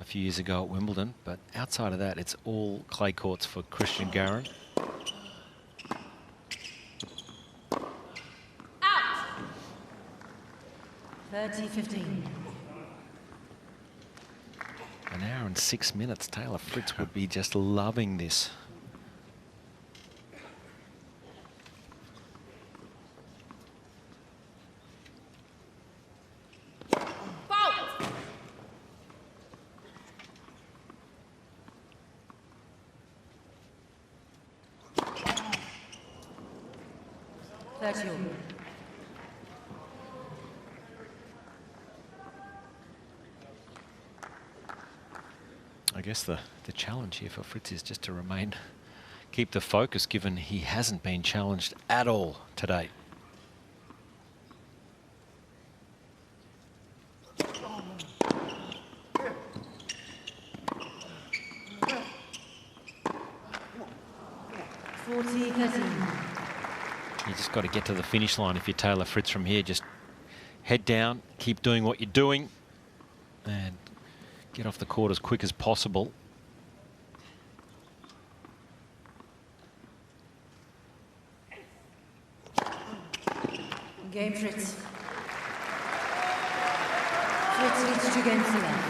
a few years ago at Wimbledon, but outside of that, it's all clay courts for Cristian Garin. 30-15. An hour and 6 minutes. Taylor Fritz would be just loving this. I guess the challenge here for Fritz is just to keep the focus, given he hasn't been challenged at all today. You just got to get to the finish line if you're Taylor Fritz from here. Just head down, keep doing what you're doing, and get off the court as quick as possible. Game Fritz. Fritz leads 2 games to love.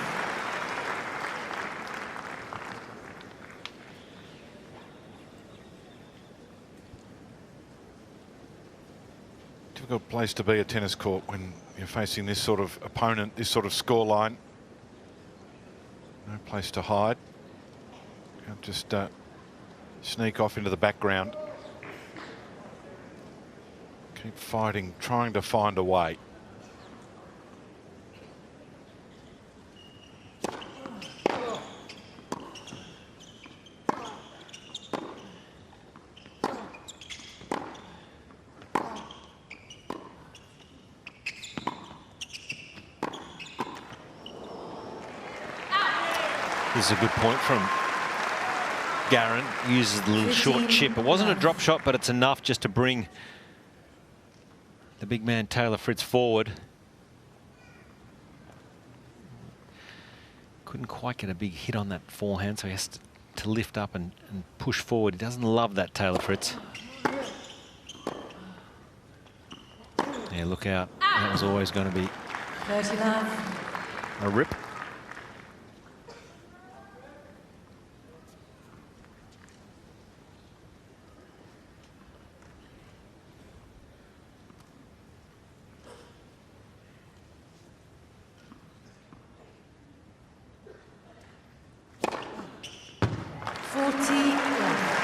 Difficult place to be a tennis court when you're facing this sort of opponent, this sort of scoreline. No place to hide. Can't just sneak off into the background. Keep fighting, trying to find a way. This is a good point from Garen. Uses the little short chip. It wasn't a drop shot, but it's enough just to bring the big man Taylor Fritz forward. Couldn't quite get a big hit on that forehand, so he has to lift up and push forward. He doesn't love that, Taylor Fritz. Yeah, look out. That was always going to be a rip. 40 left.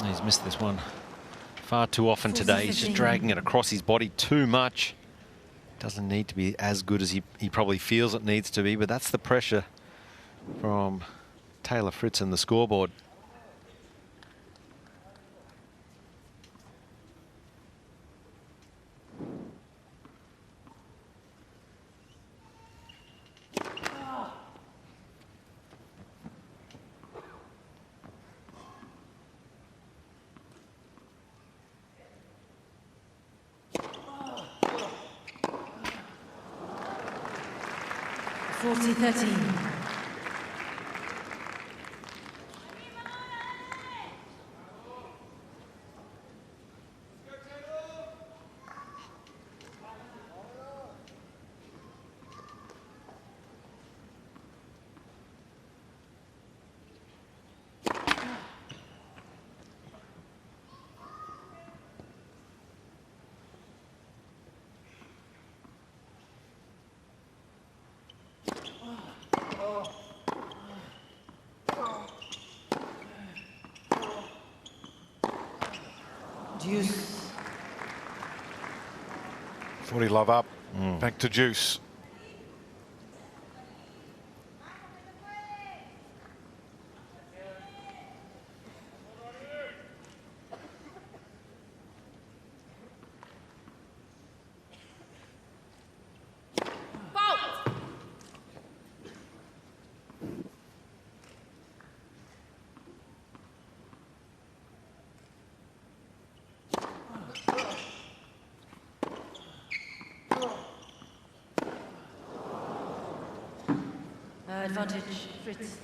He's missed this one far too often today. He's just dragging it across his body too much. Doesn't need to be as good as he probably feels it needs to be, but that's the pressure from Taylor Fritz and the scoreboard. Deuce. 40 love up. Back to deuce. Advantage, Fritz.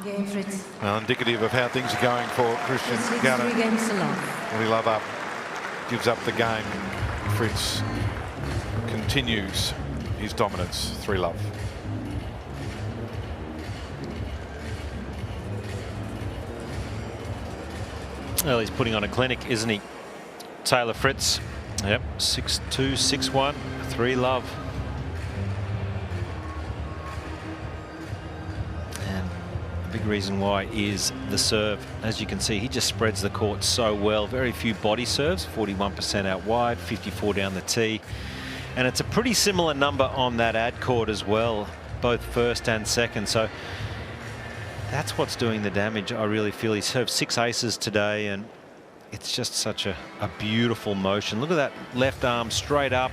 Game, Fritz. Well, indicative of how things are going for Cristian Garin. 3 games to love. 40 love up. Gives up the game. Fritz continues his dominance. 3 love. Well, he's putting on a clinic, isn't he? Taylor Fritz. Yep, 6-2, 6-1, 3 love. And a big reason why is the serve. As you can see, he just spreads the court so well. Very few body serves, 41% out wide, 54 down the tee. And it's a pretty similar number on that ad court as well, both first and second. So that's what's doing the damage, I really feel. He served 6 aces today, and it's just such a beautiful motion. Look at that left arm straight up.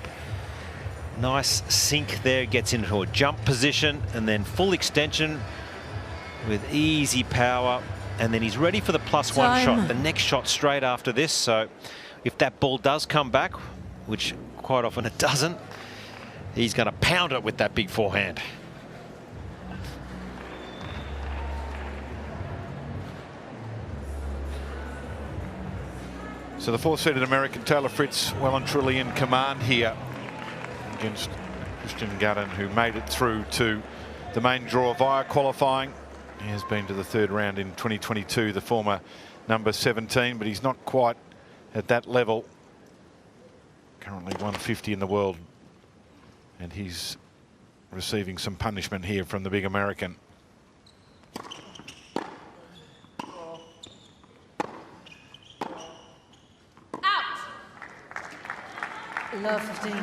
Nice sink there, gets into a jump position, and then full extension with easy power. And then he's ready for the +1 shot, the next shot straight after this. So if that ball does come back, which quite often it doesn't, he's going to pound it with that big forehand. So the 4th-seeded American Taylor Fritz well and truly in command here against Cristian Garin, who made it through to the main draw via qualifying. He has been to the 3rd round in 2022, the former number 17, but he's not quite at that level. Currently 150 in the world, and he's receiving some punishment here from the big American. Love 15.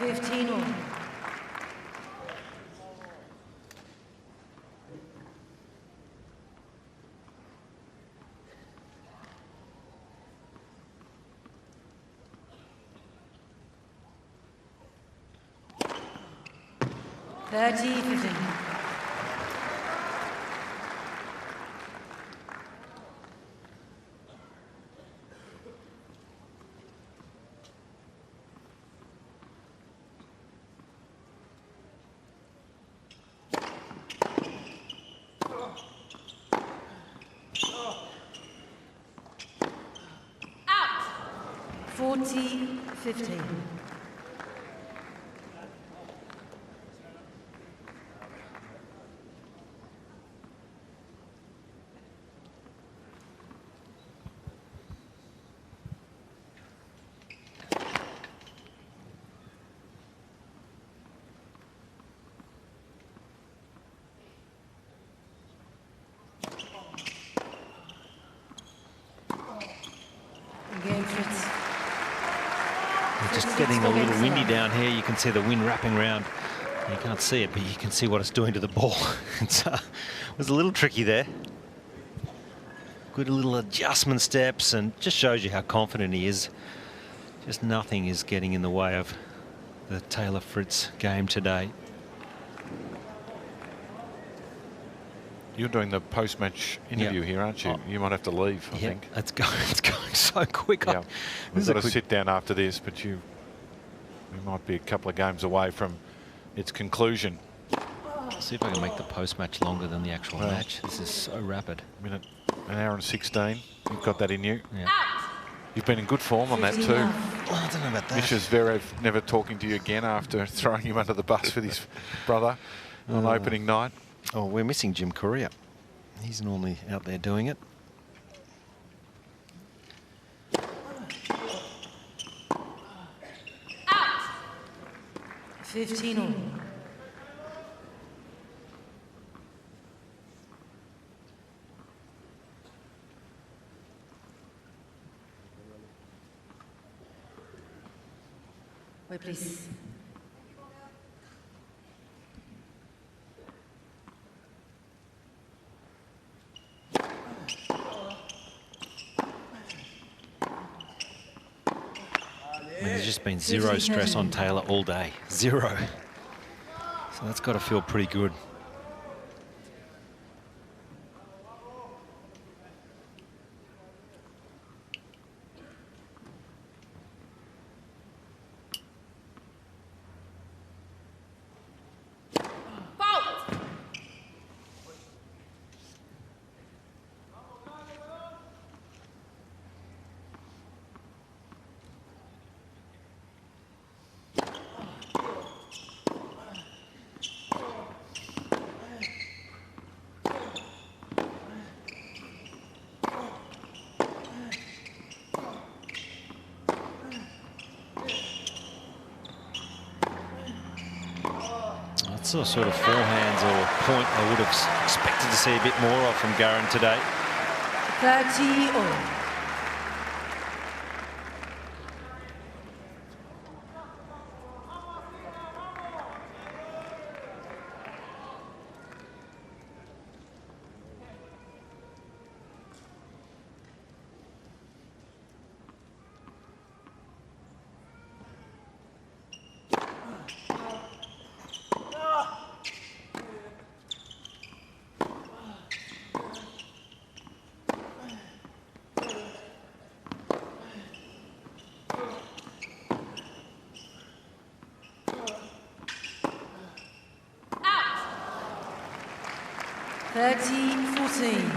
15 all. Thirty, 15. Out. 40, 15. Game Fritz. We're just getting a little windy down here. You can see the wind wrapping around. You can't see it, but you can see what it's doing to the ball. It was a little tricky there. Good little adjustment steps, and just shows you how confident he is. Just nothing is getting in the way of the Taylor Fritz game today. You're doing the post-match interview here, aren't you? You might have to leave, I think. It's going so quick. Yeah. We've got to sit down after this, but we might be a couple of games away from its conclusion. See if I can make the post-match longer than the actual match. This is so rapid. An hour and 16. You've got that in you. Yeah. You've been in good form on that too. Well, I don't know about that. Misha Zverev never talking to you again after throwing him under the bus with his brother on opening night. Oh, we're missing Jim Courier. He's normally out there doing it. Out. 15 all. Wait, please. There's just been zero stress on Taylor all day. Zero. So that's got to feel pretty good. That's the sort of forehands or point I would have expected to see a bit more of from Garen today. 30 all. Out. 30-14.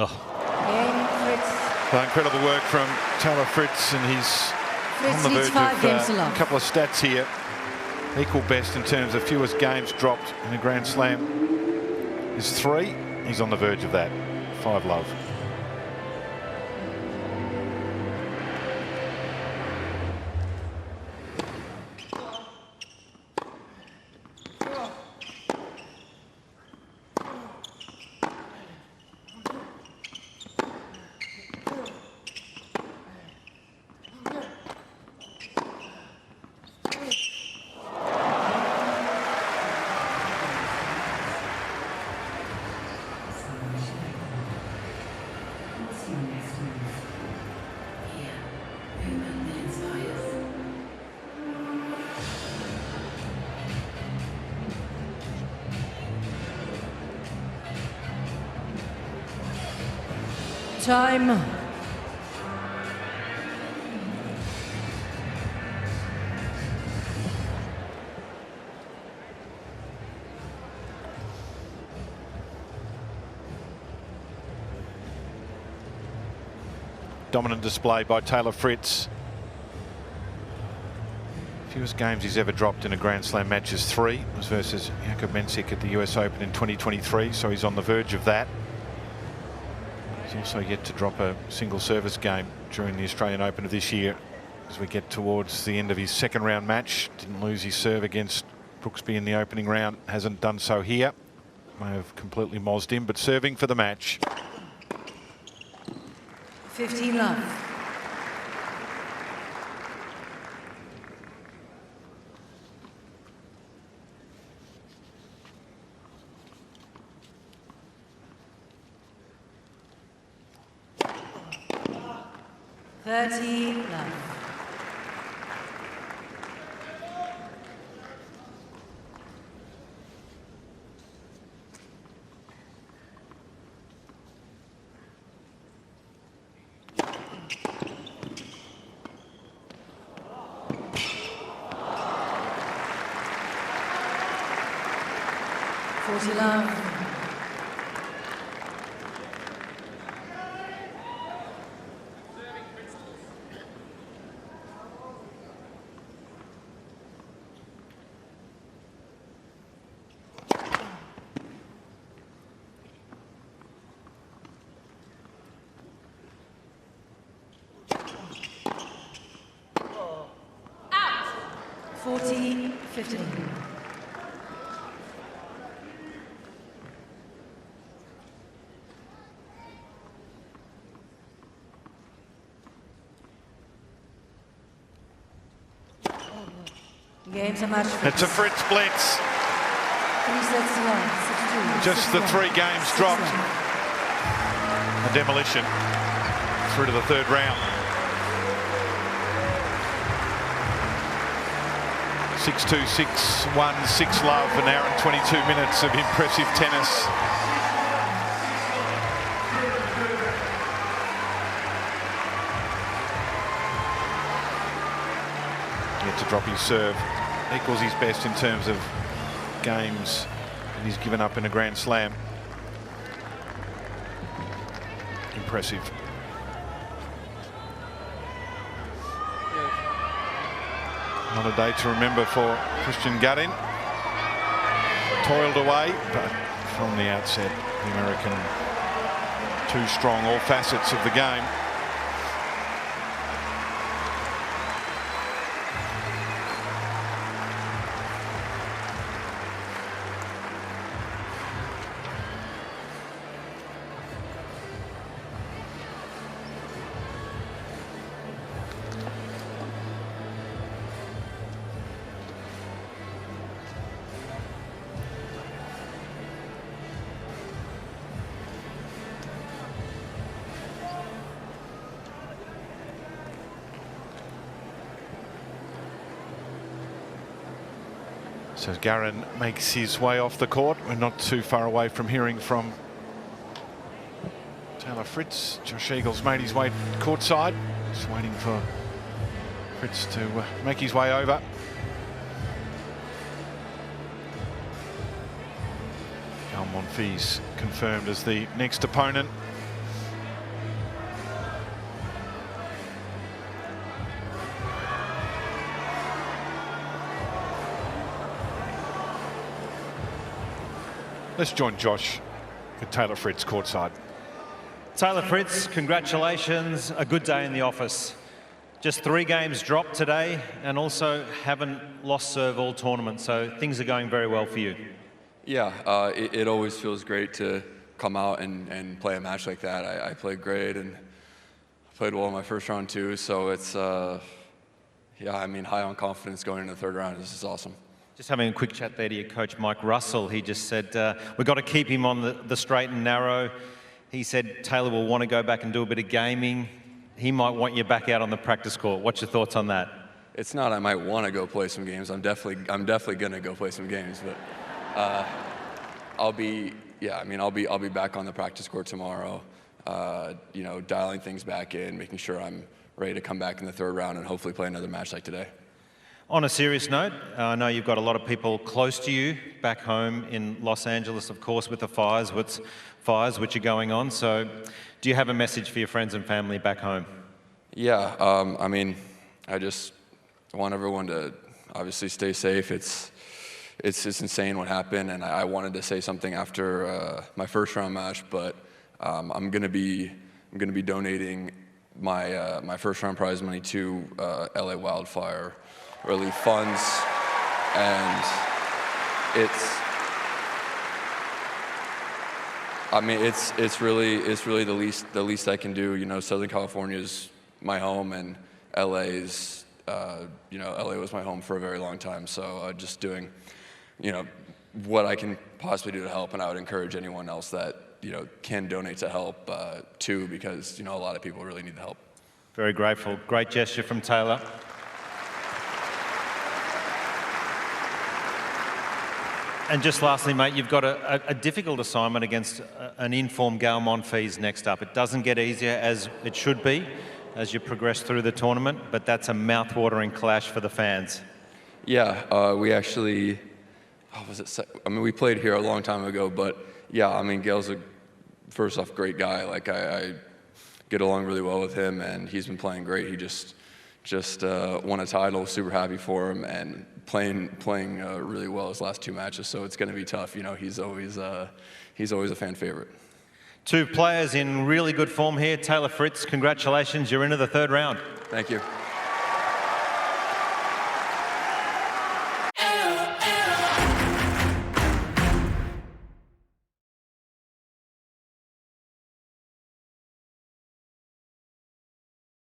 Jannik Fritz. Well, incredible work from Taylor Fritz, and he's on the needs verge 5 games to of love. a couple of stats here. Equal best in terms of fewest games dropped in a Grand Slam is 3. He's on the verge of that. 5 love. Time. Dominant display by Taylor Fritz. Fewest games he's ever dropped in a Grand Slam match is 3. It was versus Jakob Mensik at the US Open in 2023, so he's on the verge of that. He's also yet to drop a single service game during the Australian Open of this year. As we get towards the end of his second round match, didn't lose his serve against Brooksby in the opening round, hasn't done so here. May have completely mozzed him, but serving for the match. 15 love. Love. Love. Out. 40-15. Games a match. It's a Fritz blitz. 3 sets to 1. 6-2. Just the 3 games dropped. A demolition through to the third round. 6-2, 6-1, 6 love. An hour and 22 minutes of impressive tennis. Yet to drop his serve. Equals his best in terms of games that he's given up in a Grand Slam. Impressive. Not a day to remember for Cristian Garin. Toiled away, but from the outset, the American too strong, all facets of the game. So Garen makes his way off the court. We're not too far away from hearing from Taylor Fritz. Josh Eagles made his way courtside. Just waiting for Fritz to make his way over. Monfils confirmed as the next opponent. Let's join Josh with Taylor Fritz courtside. Taylor Fritz, congratulations. A good day in the office. Just 3 games dropped today and also haven't lost serve all tournament, so things are going very well for you. Yeah, it always feels great to come out and play a match like that. I played great and played well in my first round too, so it's, yeah, I mean, high on confidence going into the 3rd round. This is awesome. Just having a quick chat there to your coach, Mike Russell. He just said, we've got to keep him on the straight and narrow. He said Taylor will want to go back and do a bit of gaming. He might want you back out on the practice court. What's your thoughts on that? It's not I might want to go play some games. I'm definitely going to go play some games, but I'll be back on the practice court tomorrow, you know, dialing things back in, making sure I'm ready to come back in the 3rd round and hopefully play another match like today. On a serious note, I know you've got a lot of people close to you back home in Los Angeles, of course, with the fires which are going on. So do you have a message for your friends and family back home? Yeah, I mean, I just want everyone to obviously stay safe. It's insane what happened, and I wanted to say something after my 1st round match, but I'm gonna be donating my 1st round prize money to LA Wildfire Relief Funds, and it's really the least I can do. You know, Southern California is my home, and LA's you know, LA was my home for a very long time. So just doing, you know, what I can possibly do to help, and I would encourage anyone else that, you know, can donate to help too, because, you know, a lot of people really need the help. Very grateful. Great gesture from Taylor. And just lastly, mate, you've got a difficult assignment against an in-form Gael Monfils next up. It doesn't get easier, as it should be, as you progress through the tournament, but that's a mouth-watering clash for the fans. Yeah, we actually, we played here a long time ago, but yeah, I mean, Gael's first off, great guy. Like, I get along really well with him, and he's been playing great. He just won a title, super happy for him, and playing really well his last 2 matches, so it's going to be tough. You know, he's always a fan favorite. 2 players in really good form here. Taylor Fritz, congratulations, you're into the 3rd round. Thank you.